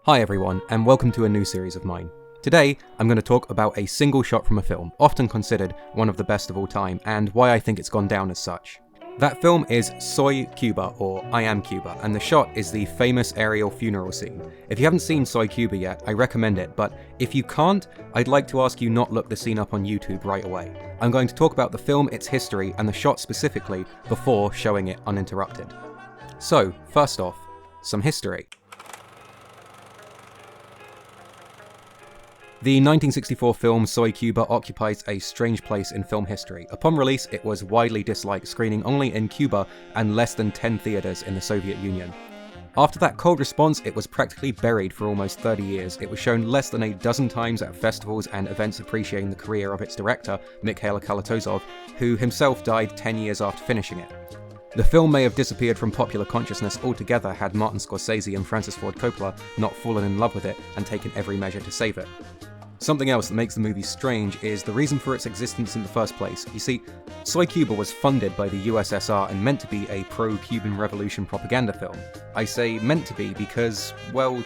Hi everyone, and welcome to a new series of mine. Today, I'm going to talk about a single shot from a film, often considered one of the best of all time, and why I think it's gone down as such. That film is Soy Cuba, or I Am Cuba, and the shot is the famous aerial funeral scene. If you haven't seen Soy Cuba yet, I recommend it, but if you can't, I'd like to ask you not look the scene up on YouTube right away. I'm going to talk about the film, its history, and the shot specifically, before showing it uninterrupted. So, first off, some history. The 1964 film Soy Cuba occupies a strange place in film history. Upon release, it was widely disliked, screening only in Cuba and less than 10 theaters in the Soviet Union. After that cold response, it was practically buried for almost 30 years. It was shown less than a dozen times at festivals and events appreciating the career of its director, Mikhail Kalatozov, who himself died 10 years after finishing it. The film may have disappeared from popular consciousness altogether had Martin Scorsese and Francis Ford Coppola not fallen in love with it and taken every measure to save it. Something else that makes the movie strange is the reason for its existence in the first place. You see, Soy Cuba was funded by the USSR and meant to be a pro-Cuban Revolution propaganda film. I say meant to be because, well,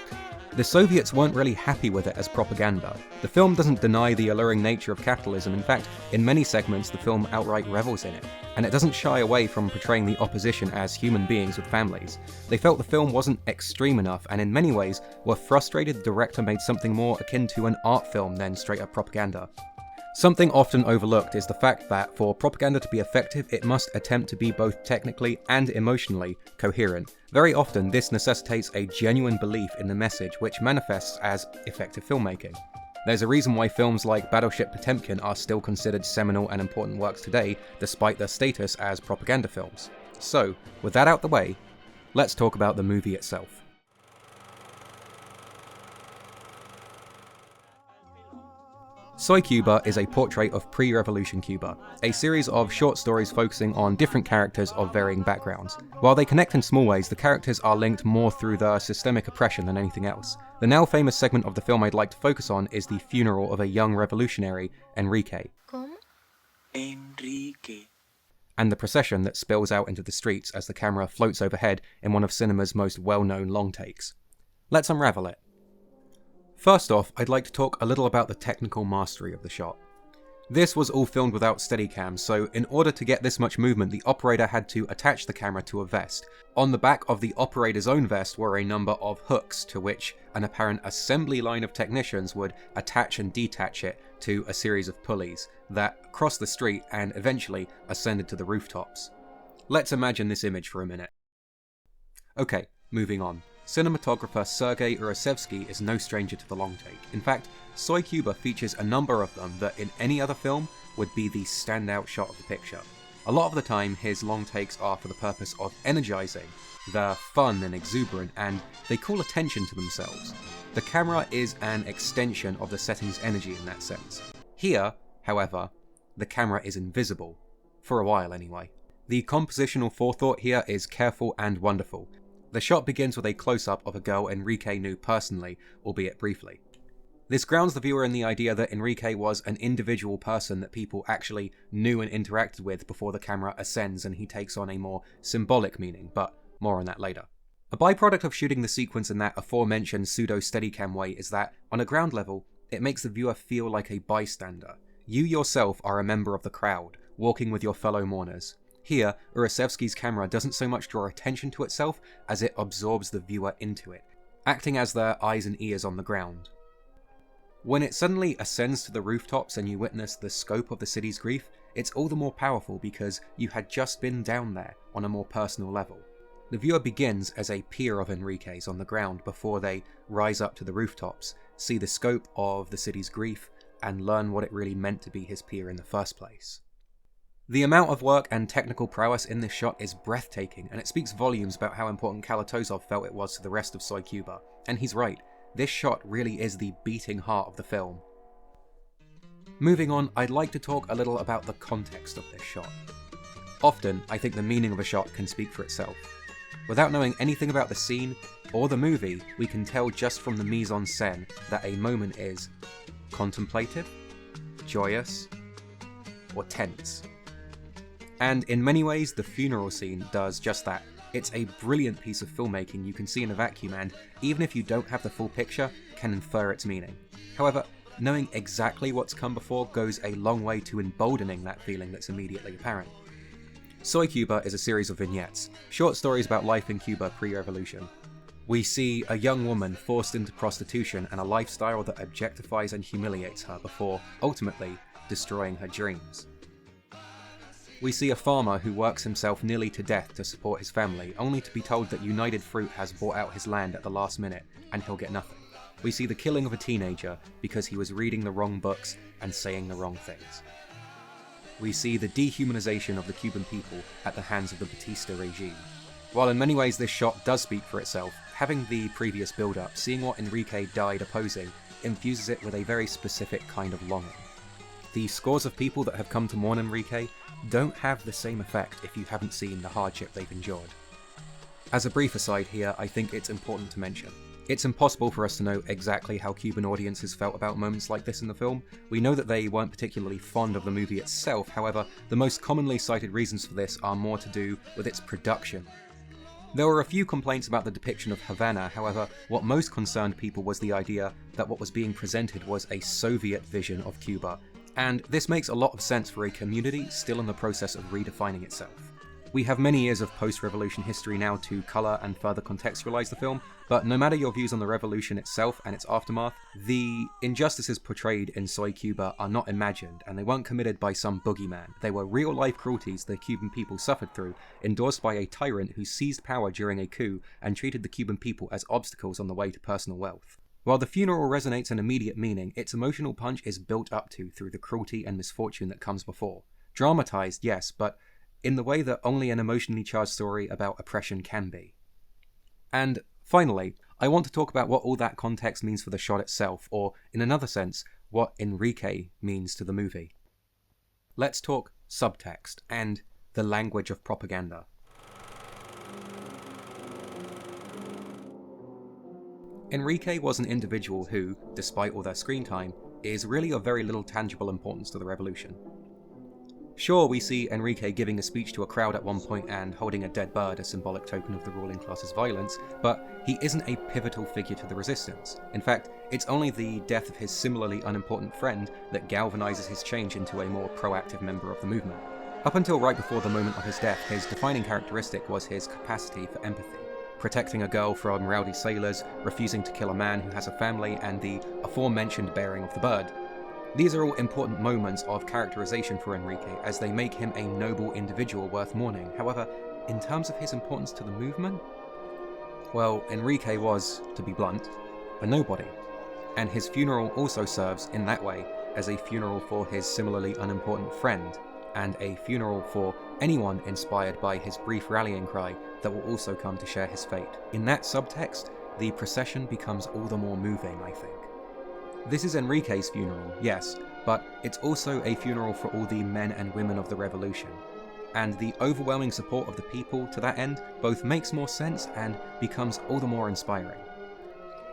the Soviets weren't really happy with it as propaganda. The film doesn't deny the alluring nature of capitalism. In fact, in many segments the film outright revels in it. And it doesn't shy away from portraying the opposition as human beings with families. They felt the film wasn't extreme enough, and in many ways were frustrated the director made something more akin to an art film than straight up propaganda. Something often overlooked is the fact that for propaganda to be effective, it must attempt to be both technically and emotionally coherent. Very often, this necessitates a genuine belief in the message, which manifests as effective filmmaking. There's a reason why films like Battleship Potemkin are still considered seminal and important works today, despite their status as propaganda films. So, with that out the way, let's talk about the movie itself. Soy Cuba is a portrait of pre-revolution Cuba, a series of short stories focusing on different characters of varying backgrounds. While they connect in small ways, the characters are linked more through their systemic oppression than anything else. The now famous segment of the film I'd like to focus on is the funeral of a young revolutionary, Enrique. ¿Cómo? Enrique. And the procession that spills out into the streets as the camera floats overhead in one of cinema's most well-known long takes. Let's unravel it. First off, I'd like to talk a little about the technical mastery of the shot. This was all filmed without Steadicam, so in order to get this much movement, the operator had to attach the camera to a vest. On the back of the operator's own vest were a number of hooks to which an apparent assembly line of technicians would attach and detach it to a series of pulleys that crossed the street and eventually ascended to the rooftops. Let's imagine this image for a minute. Okay, moving on. Cinematographer Sergei Urasevsky is no stranger to the long take. In fact, Soy Cuba features a number of them that in any other film would be the standout shot of the picture. A lot of the time, his long takes are for the purpose of energizing. They're fun and exuberant, and they call attention to themselves. The camera is an extension of the setting's energy in that sense. Here, however, the camera is invisible. For a while anyway. The compositional forethought here is careful and wonderful. The shot begins with a close-up of a girl Enrique knew personally, albeit briefly. This grounds the viewer in the idea that Enrique was an individual person that people actually knew and interacted with before the camera ascends and he takes on a more symbolic meaning, but more on that later. A byproduct of shooting the sequence in that aforementioned pseudo-steadicam way is that, on a ground level, it makes the viewer feel like a bystander. You yourself are a member of the crowd, walking with your fellow mourners. Here, Urasevsky's camera doesn't so much draw attention to itself as it absorbs the viewer into it, acting as their eyes and ears on the ground. When it suddenly ascends to the rooftops and you witness the scope of the city's grief, it's all the more powerful because you had just been down there on a more personal level. The viewer begins as a peer of Enrique's on the ground before they rise up to the rooftops, see the scope of the city's grief, and learn what it really meant to be his peer in the first place. The amount of work and technical prowess in this shot is breathtaking, and it speaks volumes about how important Kalatozov felt it was to the rest of Soy Cuba. And he's right, this shot really is the beating heart of the film. Moving on, I'd like to talk a little about the context of this shot. Often, I think the meaning of a shot can speak for itself. Without knowing anything about the scene or the movie, we can tell just from the mise-en-scène that a moment is contemplative, joyous, or tense. And in many ways, the funeral scene does just that. It's a brilliant piece of filmmaking you can see in a vacuum and, even if you don't have the full picture, can infer its meaning. However, knowing exactly what's come before goes a long way to emboldening that feeling that's immediately apparent. Soy Cuba is a series of vignettes, short stories about life in Cuba pre-revolution. We see a young woman forced into prostitution and a lifestyle that objectifies and humiliates her before, ultimately, destroying her dreams. We see a farmer who works himself nearly to death to support his family, only to be told that United Fruit has bought out his land at the last minute and he'll get nothing. We see the killing of a teenager because he was reading the wrong books and saying the wrong things. We see the dehumanization of the Cuban people at the hands of the Batista regime. While in many ways this shot does speak for itself, having the previous build-up, seeing what Enrique died opposing, infuses it with a very specific kind of longing. The scores of people that have come to mourn Enrique don't have the same effect if you haven't seen the hardship they've endured. As a brief aside here, I think it's important to mention. It's impossible for us to know exactly how Cuban audiences felt about moments like this in the film. We know that they weren't particularly fond of the movie itself, however, the most commonly cited reasons for this are more to do with its production. There were a few complaints about the depiction of Havana, however, what most concerned people was the idea that what was being presented was a Soviet vision of Cuba, and this makes a lot of sense for a community still in the process of redefining itself. We have many years of post-revolution history now to colour and further contextualise the film, but no matter your views on the revolution itself and its aftermath, the injustices portrayed in Soy Cuba are not imagined, and they weren't committed by some boogeyman. They were real-life cruelties the Cuban people suffered through, endorsed by a tyrant who seized power during a coup and treated the Cuban people as obstacles on the way to personal wealth. While the funeral resonates an immediate meaning, its emotional punch is built up to through the cruelty and misfortune that comes before. Dramatised, yes, but in the way that only an emotionally charged story about oppression can be. And finally, I want to talk about what all that context means for the shot itself, or in another sense, what Enrique means to the movie. Let's talk subtext and the language of propaganda. Enrique was an individual who, despite all their screen time, is really of very little tangible importance to the revolution. Sure, we see Enrique giving a speech to a crowd at one point and holding a dead bird, a symbolic token of the ruling class's violence, but he isn't a pivotal figure to the resistance. In fact, it's only the death of his similarly unimportant friend that galvanizes his change into a more proactive member of the movement. Up until right before the moment of his death, his defining characteristic was his capacity for empathy. Protecting a girl from rowdy sailors, refusing to kill a man who has a family, and the aforementioned bearing of the bird. These are all important moments of characterization for Enrique, as they make him a noble individual worth mourning. However, in terms of his importance to the movement, well, Enrique was, to be blunt, a nobody. And his funeral also serves, in that way, as a funeral for his similarly unimportant friend, and a funeral for anyone inspired by his brief rallying cry that will also come to share his fate. In that subtext, the procession becomes all the more moving, I think. This is Enrique's funeral, yes, but it's also a funeral for all the men and women of the revolution. And the overwhelming support of the people to that end both makes more sense and becomes all the more inspiring.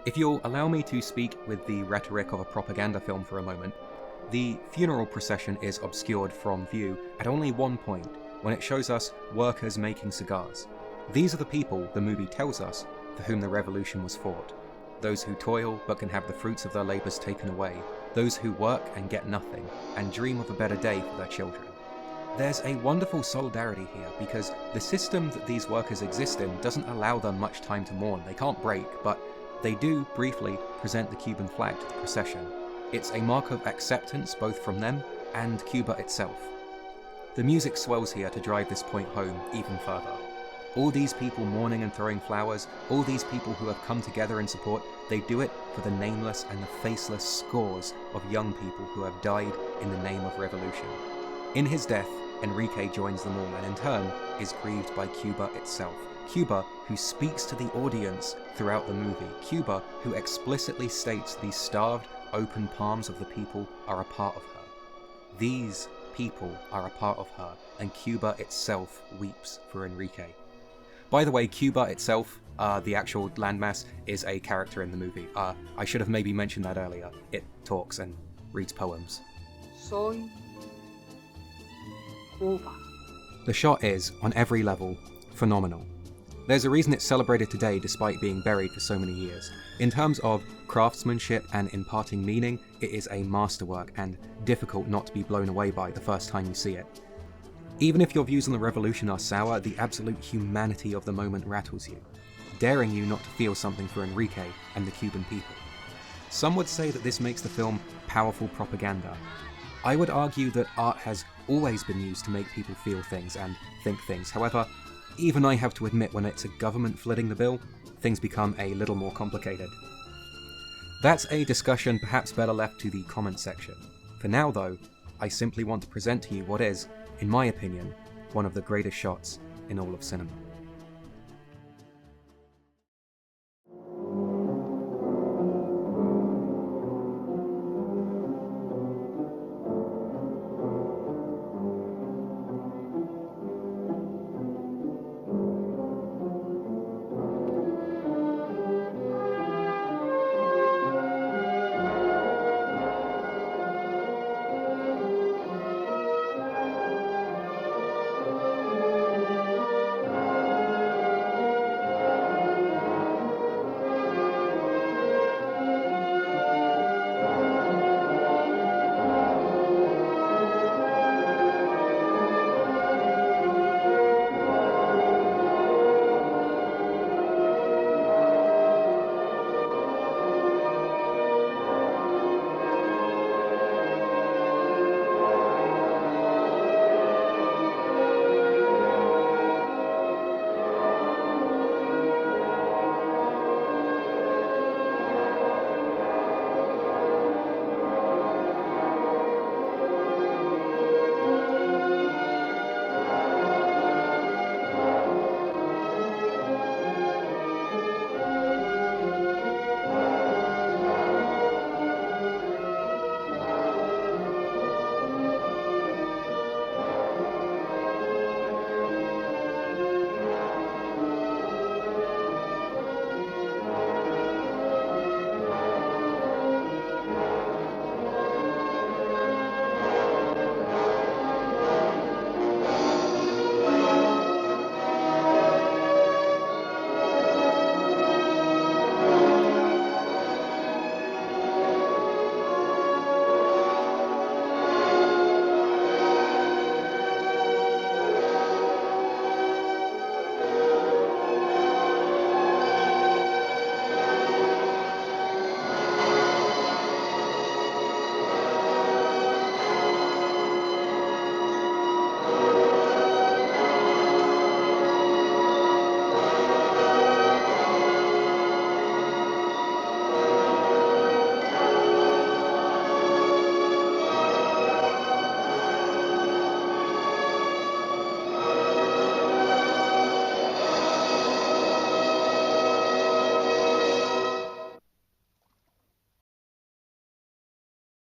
If you'll allow me to speak with the rhetoric of a propaganda film for a moment, the funeral procession is obscured from view at only one point, when it shows us workers making cigars. These are the people, the movie tells us, for whom the revolution was fought. Those who toil but can have the fruits of their labours taken away, those who work and get nothing, and dream of a better day for their children. There's a wonderful solidarity here, because the system that these workers exist in doesn't allow them much time to mourn. They can't break, but they do briefly present the Cuban flag to the procession. It's a mark of acceptance both from them and Cuba itself. The music swells here to drive this point home even further. All these people mourning and throwing flowers, all these people who have come together in support, they do it for the nameless and the faceless scores of young people who have died in the name of revolution. In his death, Enrique joins them all and in turn is grieved by Cuba itself. Cuba, who speaks to the audience throughout the movie. Cuba, who explicitly states these starved, open palms of the people are a part of her. These people are a part of her, and Cuba itself weeps for Enrique. By the way, Cuba itself, the actual landmass, is a character in the movie. I should have maybe mentioned that earlier. It talks and reads poems. Soy Cuba. The shot is, on every level, phenomenal. There's a reason it's celebrated today despite being buried for so many years. In terms of craftsmanship and imparting meaning, it is a masterwork and difficult not to be blown away by the first time you see it. Even if your views on the revolution are sour, the absolute humanity of the moment rattles you, daring you not to feel something for Enrique and the Cuban people. Some would say that this makes the film powerful propaganda. I would argue that art has always been used to make people feel things and think things. However, even I have to admit when it's a government footing the bill, things become a little more complicated. That's a discussion perhaps better left to the comment section. For now though, I simply want to present to you what is, in my opinion, one of the greatest shots in all of cinema.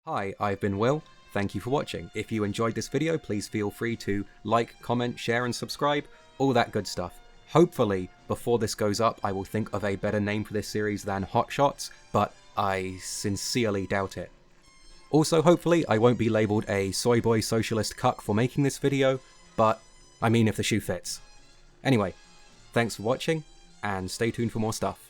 Hi, I've been Will. Thank you for watching. If you enjoyed this video, please feel free to like, comment, share and subscribe, all that good stuff. Hopefully, before this goes up, I will think of a better name for this series than Hot Shots, but I sincerely doubt it. Also, hopefully, I won't be labelled a soy boy socialist cuck for making this video, but I mean if the shoe fits. Anyway, thanks for watching, and stay tuned for more stuff.